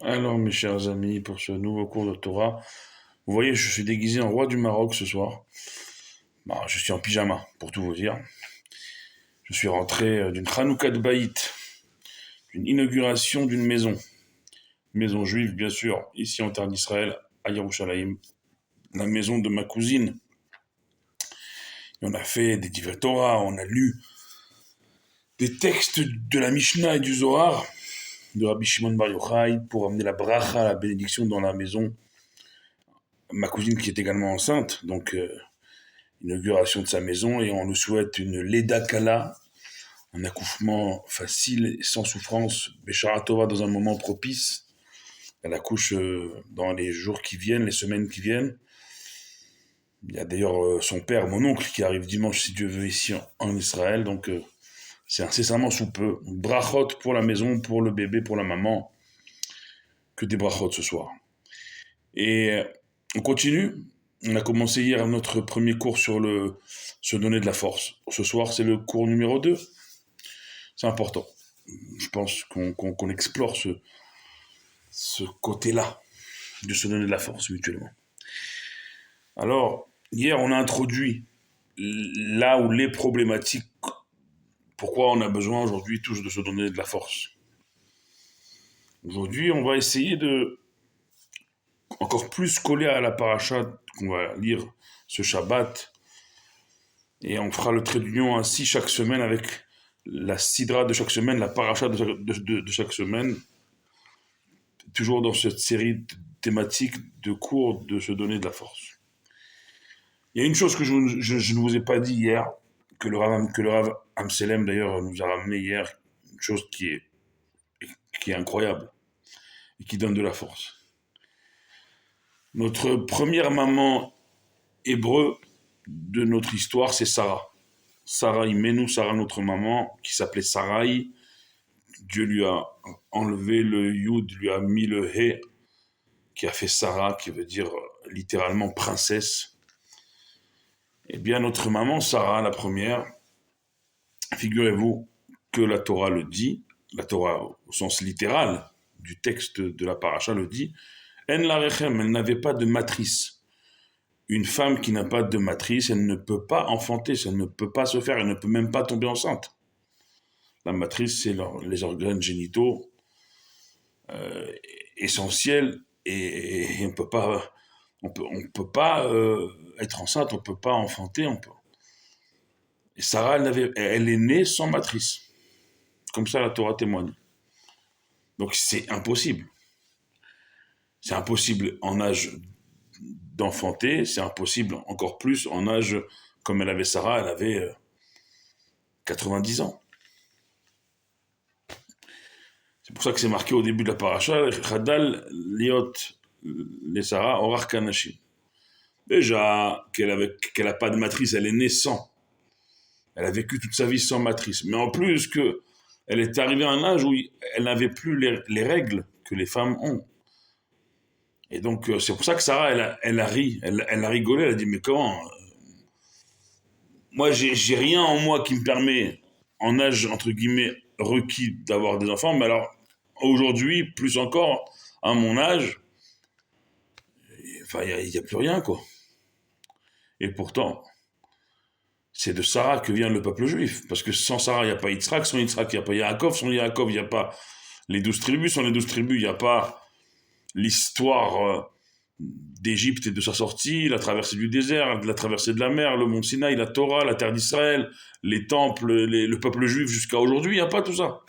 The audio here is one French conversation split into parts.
Alors, mes chers amis, pour ce nouveau cours de Torah, vous voyez, je suis déguisé en roi du Maroc ce soir. Bah, je suis en pyjama, pour tout vous dire. Je suis rentré d'une Hanouka de Baït, d'une inauguration d'une maison. Maison juive, bien sûr, ici en terre d'Israël, à Yerushalayim. La maison de ma cousine. Et on a fait des divrei Torah, on a lu des textes de la Mishnah et du Zohar, de Rabbi Shimon Bar Yochai, pour amener la bracha, la bénédiction dans la maison. Ma cousine qui est également enceinte, donc inauguration de sa maison, et on nous souhaite une Leda Kala, un accouchement facile et sans souffrance, Béchara Tova dans un moment propice. Elle accouche dans les jours qui viennent, les semaines qui viennent. Il y a d'ailleurs son père, mon oncle, qui arrive dimanche, si Dieu veut, ici en Israël, donc c'est incessamment sous peu. Brachot pour la maison, pour le bébé, pour la maman, que des brachot ce soir. Et on continue. On a commencé hier notre premier cours sur se donner de la force. Ce soir, c'est le cours numéro 2. C'est important. Je pense qu'on explore ce côté-là de se donner de la force mutuellement. Alors, hier, on a introduit là où les problématiques, pourquoi on a besoin aujourd'hui tous de se donner de la force. Aujourd'hui, on va essayer de encore plus coller à la paracha qu'on va lire ce Shabbat, et on fera le trait d'union ainsi chaque semaine avec la sidra de chaque semaine, la paracha de chaque semaine, toujours dans cette série thématique de cours de se donner de la force. Il y a une chose que je ne vous ai pas dit hier, que le Rav Amselem d'ailleurs nous a ramené hier, une chose qui est incroyable et qui donne de la force. Notre première maman hébreu de notre histoire, c'est Sarah. Sarah Imenu, Sarah notre maman, qui s'appelait Sarai. Dieu lui a enlevé le Yud, lui a mis le He, qui a fait Sarah, qui veut dire littéralement princesse. Eh bien, notre maman, Sarah, la première, figurez-vous que la Torah le dit, la Torah au sens littéral du texte de la paracha le dit, En la rechem, elle n'avait pas de matrice. Une femme qui n'a pas de matrice, elle ne peut pas enfanter, elle ne peut pas se faire, elle ne peut même pas tomber enceinte. La matrice, c'est les organes génitaux essentiels et on peut pas être enceinte, on peut pas enfanter. Et Sarah, elle est née sans matrice. Comme ça, la Torah témoigne. Donc c'est impossible. C'est impossible en âge d'enfanter, c'est impossible encore plus en âge, comme elle avait Sarah, elle avait 90 ans. C'est pour ça que c'est marqué au début de la paracha, Chadal liot les Sarah orar kanashim. Déjà qu'elle a pas de matrice, elle est née sans. Elle a vécu toute sa vie sans matrice. Mais en plus que elle est arrivée à un âge où elle n'avait plus les règles que les femmes ont. Et donc c'est pour ça que Sarah, elle a ri, elle a rigolé, elle a dit mais comment moi j'ai rien en moi qui me permet en âge entre guillemets requis d'avoir des enfants, mais alors aujourd'hui plus encore à mon âge, enfin il y a plus rien quoi. Et pourtant c'est de Sarah que vient le peuple juif. Parce que sans Sarah, il n'y a pas Yitzhak, sans Yitzhak, il n'y a pas Yaakov, sans Yaakov, il n'y a pas les 12 tribus, sans les 12 tribus, il n'y a pas l'histoire d'Égypte et de sa sortie, la traversée du désert, la traversée de la mer, le mont Sinaï, la Torah, la terre d'Israël, les temples, le peuple juif jusqu'à aujourd'hui, il n'y a pas tout ça.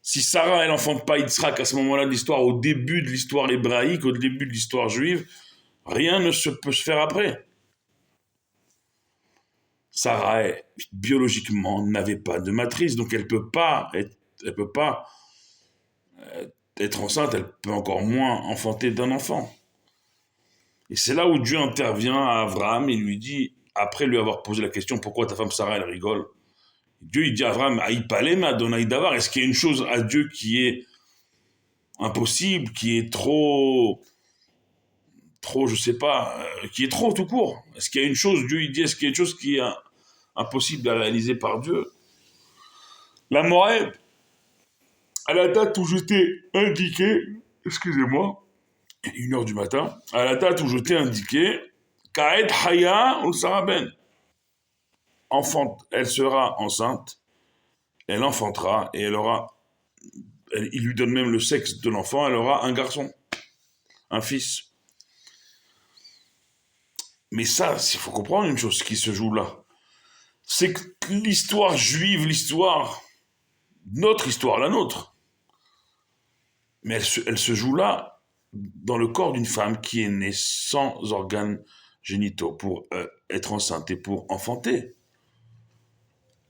Si Sarah, elle n'enfante pas Yitzhak à ce moment-là de l'histoire, au début de l'histoire hébraïque, au début de l'histoire juive, rien ne peut se faire après. Sarah, biologiquement, n'avait pas de matrice, donc elle peut pas être enceinte, elle peut encore moins enfanter d'un enfant. Et c'est là où Dieu intervient à Abraham et lui dit, après lui avoir posé la question, pourquoi ta femme Sarah, elle rigole? Dieu, il dit à Abraham, Aïpalem Adonai Davar, est-ce qu'il y a une chose à Dieu qui est impossible, qui est trop, je sais pas, qui est trop tout court? Est-ce qu'il y a une chose, Dieu, il dit, est-ce qu'il y a une chose qui est impossible à réaliser par Dieu? La Moab, à la date où j'étais indiqué, excusez-moi, 1 heure du matin, à la date où je t'ai indiqué, Kaed Haya ou Saraben. Elle sera enceinte, elle enfantera, et il lui donne même le sexe de l'enfant, elle aura un garçon, un fils. Mais ça, il faut comprendre une chose qui se joue là. C'est que l'histoire juive, notre histoire, la nôtre, mais elle se joue là, dans le corps d'une femme qui est née sans organes génitaux pour être enceinte et pour enfanter.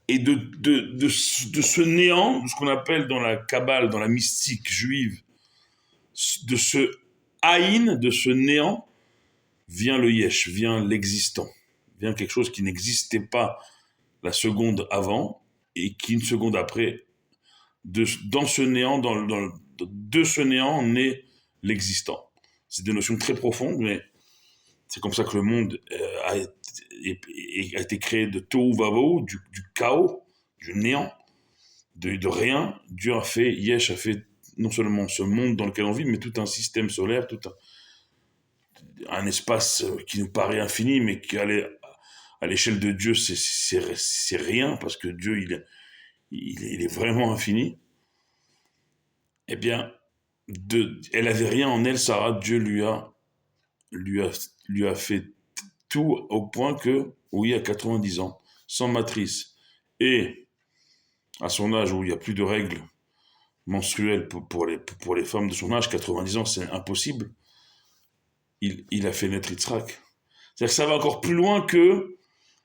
Et de ce néant, de ce qu'on appelle dans la Kabbale, dans la mystique juive, de ce haïn, de ce néant, vient le yesh, vient l'existant, vient quelque chose qui n'existait pas la seconde avant et qui, une seconde après, dans ce néant, de ce néant naît l'existant. C'est des notions très profondes, mais c'est comme ça que le monde a été créé de tohu vavohu, du chaos, du néant, de rien. Dieu a fait, Yesh a fait non seulement ce monde dans lequel on vit, mais tout un système solaire, un espace qui nous paraît infini, mais qui à l'échelle de Dieu, c'est rien, parce que Dieu, il est vraiment infini. Eh bien, elle avait rien en elle, Sarah. Dieu lui a fait tout au point que, oui, à 90 ans, sans matrice, et à son âge où il n'y a plus de règles menstruelles pour les femmes de son âge, 90 ans, c'est impossible, il a fait naître Yitzhak. C'est-à-dire que ça va encore plus loin que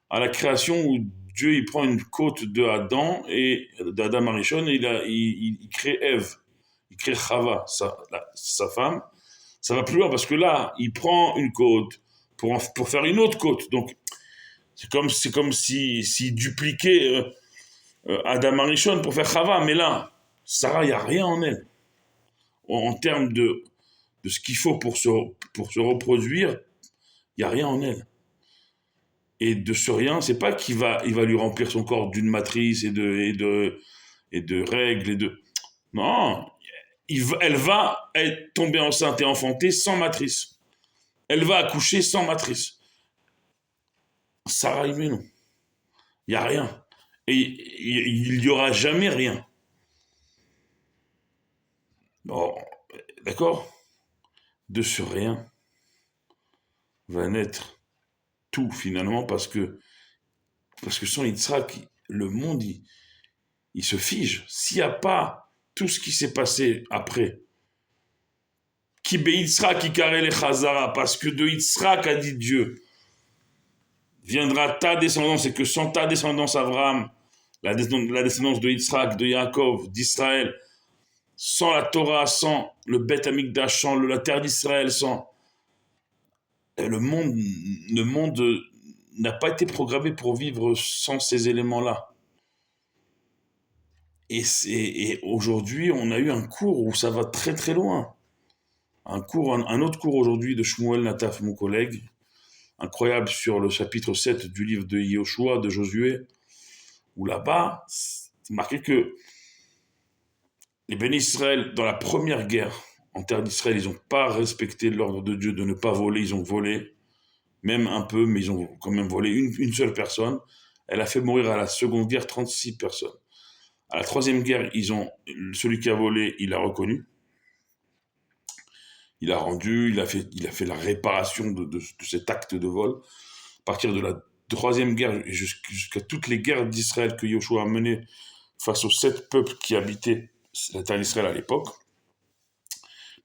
à la création où Dieu il prend une côte de Adam et d'Adam Arishon et il crée Ève, il crée Chava, sa femme. Ça va plus loin parce que là, il prend une côte pour faire une autre côte. Donc, c'est comme si dupliquait Adam Arishon pour faire Chava, mais là, Sarah, il n'y a rien en elle. En termes de ce qu'il faut pour se reproduire, il n'y a rien en elle. Et de ce rien, c'est pas il va lui remplir son corps d'une matrice et de règles non, elle va tomber enceinte et enfanter sans matrice. Elle va accoucher sans matrice. Sarah non. Il n'y a rien. Et il n'y aura jamais rien. Bon, d'accord. De ce rien va naître tout finalement parce que sans Yitzhak, le monde il se fige. S'il n'y a pas tout ce qui s'est passé après, qui Yitzhak qui carré les Chazara, parce que de Yitzhak a dit Dieu, viendra ta descendance et que sans ta descendance Abraham, la descendance de Yitzhak, de Yaakov, d'Israël, sans la Torah, sans le Beth Amikdash, sans la terre d'Israël, sans le monde n'a pas été programmé pour vivre sans ces éléments-là. Et aujourd'hui, on a eu un cours où ça va très très loin. Un autre cours aujourd'hui de Shmuel Nataf, mon collègue, incroyable sur le chapitre 7 du livre de Yoshua, de Josué, où là-bas, c'est marqué que les bénis Israël, dans la première guerre en terre d'Israël, ils n'ont pas respecté l'ordre de Dieu de ne pas voler, ils ont volé, même un peu, mais ils ont quand même volé une seule personne. Elle a fait mourir à la seconde guerre 36 personnes. À la troisième guerre, celui qui a volé, il a reconnu. Il a rendu, il a fait la réparation de cet acte de vol. À partir de la troisième guerre jusqu'à toutes les guerres d'Israël que Yoshua a menées face aux 7 peuples qui habitaient la terre d'Israël à l'époque,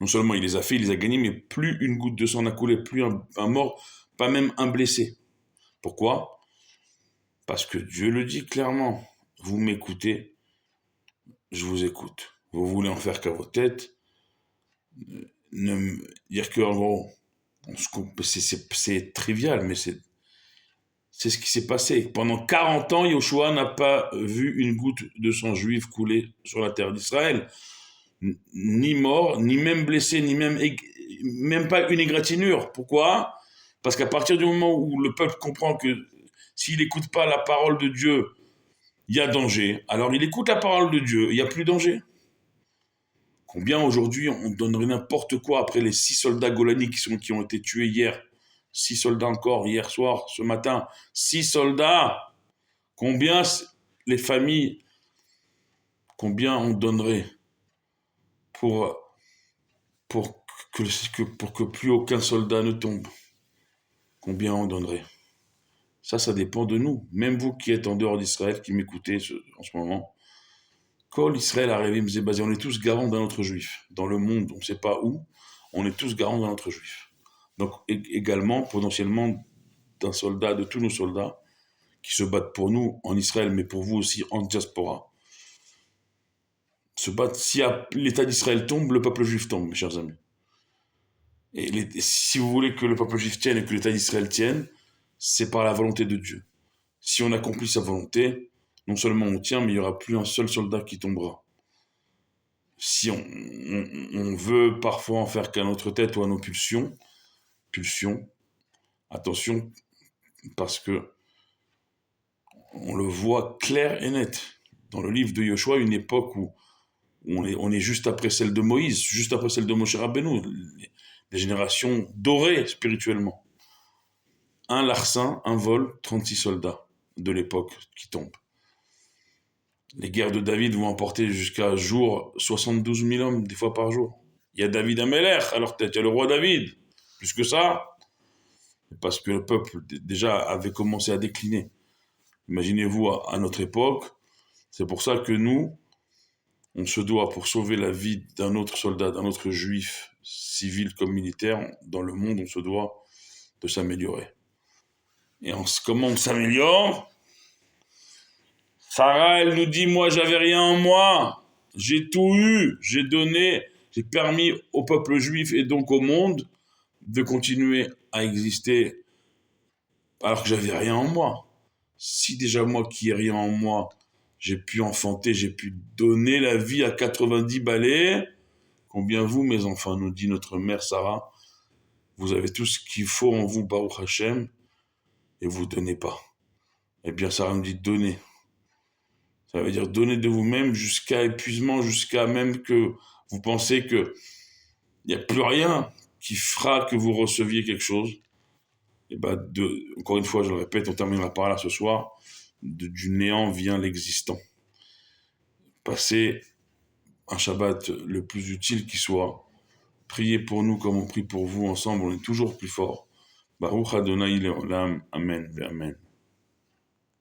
non seulement il les a fait, il les a gagnés, mais plus une goutte de sang n'a coulé, plus un mort, pas même un blessé. Pourquoi ? Parce que Dieu le dit clairement. Vous m'écoutez, je vous écoute. Vous voulez en faire qu'à vos têtes, dire que en gros, c'est trivial, mais c'est ce qui s'est passé. Pendant 40 ans, Yoshua n'a pas vu une goutte de sang juif couler sur la terre d'Israël. Ni mort, ni même blessé, ni même pas une égratignure. Pourquoi ? Parce qu'à partir du moment où le peuple comprend que s'il n'écoute pas la parole de Dieu, il y a danger. Alors il écoute la parole de Dieu, il n'y a plus danger. Combien aujourd'hui on donnerait n'importe quoi après les 6 soldats Golani qui ont été tués hier. 6 soldats encore hier soir, ce matin. 6 soldats. Combien les familles, combien on donnerait pour, pour que plus aucun soldat ne tombe? Combien on donnerait? Ça dépend de nous. Même vous qui êtes en dehors d'Israël, qui m'écoutez en ce moment, quand l'Israël arrive, on est tous garants d'un autre juif. Dans le monde, on ne sait pas où, on est tous garants d'un autre juif. Donc également, potentiellement, d'un soldat, de tous nos soldats, qui se battent pour nous en Israël, mais pour vous aussi en diaspora, se battent. Si l'État d'Israël tombe, le peuple juif tombe, mes chers amis. Et si vous voulez que le peuple juif tienne et que l'État d'Israël tienne, c'est par la volonté de Dieu. Si on accomplit sa volonté, non seulement on tient, mais il n'y aura plus un seul soldat qui tombera. Si on veut parfois en faire qu'à notre tête ou à nos pulsions, attention, parce que on le voit clair et net. Dans le livre de Yoshua, une époque où on est juste après celle de Moïse, juste après celle de Moshe Rabbeinu, les générations dorées spirituellement. Un larcin, un vol, 36 soldats de l'époque qui tombent. Les guerres de David vont emporter jusqu'à jour 72 000 hommes, des fois par jour. Il y a David Améler à leur tête, il y a le roi David. Plus que ça, parce que le peuple déjà avait commencé à décliner. Imaginez-vous à notre époque, c'est pour ça que nous, on se doit, pour sauver la vie d'un autre soldat, d'un autre juif, civil comme militaire, dans le monde, on se doit de s'améliorer. Et comment on s'améliore? Sarah, elle nous dit, moi, j'avais rien en moi. J'ai tout eu, j'ai donné, j'ai permis au peuple juif et donc au monde de continuer à exister alors que j'avais rien en moi. Si déjà moi qui ai rien en moi, j'ai pu enfanter, j'ai pu donner la vie à 90 balais, combien vous, mes enfants, nous dit notre mère Sarah, vous avez tout ce qu'il faut en vous, Baruch Hashem, et vous ne donnez pas. Eh bien, Sarah nous dit donnez. Ça veut dire donner de vous-même jusqu'à épuisement, jusqu'à même que vous pensez qu'il n'y a plus rien qui fera que vous receviez quelque chose. Et ben, encore une fois, je le répète, on terminera par là ce soir. Du néant vient l'existant. Passez un Shabbat le plus utile qui soit. Priez pour nous comme on prie pour vous ensemble, on est toujours plus fort. Baruch Adonai Leolam, Amen, Amen.